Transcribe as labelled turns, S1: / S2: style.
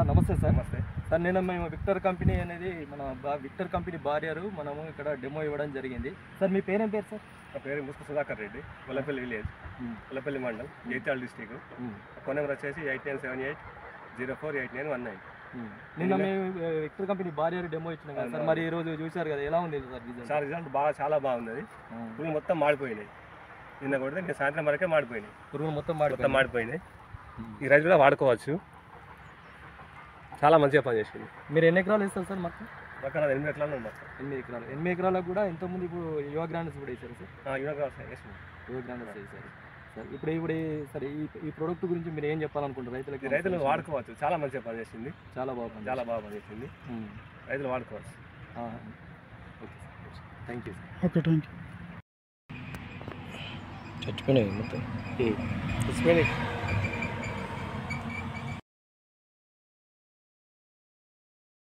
S1: Sir నమస్తే sir.
S2: నమస్తే
S1: sir మేము విక్టర్ కంపెనీ అనేది విక్టర్ కంపెనీ భార్యరు మనము ఇక్కడ డెమో ఇవ్వడం జరిగింది. సార్ మీ పేరేం పేరు సార్?
S2: నా పేరు ముసుకు సుధాకర్ రెడ్డి, కొల్లపల్లి విలేజ్, కొల్లపల్లి మండల్, జైత్యాల డిస్టిక్. ఫోన్ నెంబర్ వచ్చేసి 8978048919.
S1: నిన్న మేము విక్టర్ కంపెనీ భార్యరు డెమో ఇచ్చినాం కదా సార్, మరి ఈ రోజు చూశారు కదా, ఎలా ఉంది సార్ రిజల్ట్?
S2: సార్ రిజల్ట్ చాలా బాగుంది. అది పురుగులు మొత్తం మాడిపోయినాయి. నిన్న కొడితే నేను సాయంత్రం వరకే మాడిపోయినాయి.
S1: పురుగులు మొత్తం
S2: మాడిపోయినాయి. ఈ రైతు కూడా వాడుకోవచ్చు, చాలా మంచిగా పనిచేసింది.
S1: మీరు ఎన్ని ఎకరాలు వేస్తారు సార్? మొత్తం
S2: పక్కన 8 ఎకరాలు ఉంది.
S1: 8 ఎకరాలకు కూడా ఎంతమంది ఇప్పుడు యువ గ్రాండ్స్ కూడా వేసారు సార్?
S2: యువ గ్రాండ్స్
S1: వేసారు సార్. ఇప్పుడు సరే ఈ ప్రోడక్ట్ గురించి మీరు ఏం చెప్పాలనుకుంటారు రైతులకి?
S2: రైతులు వాడుకోవచ్చు, చాలా మంచిగా పనిచేసింది.
S1: చాలా బాగా పనిచేసింది.
S2: రైతులు వాడుకోవచ్చు.
S1: Okay, thank you.
S3: Okay, thank you.
S1: చచ్చిపోయినాయి మొత్తం.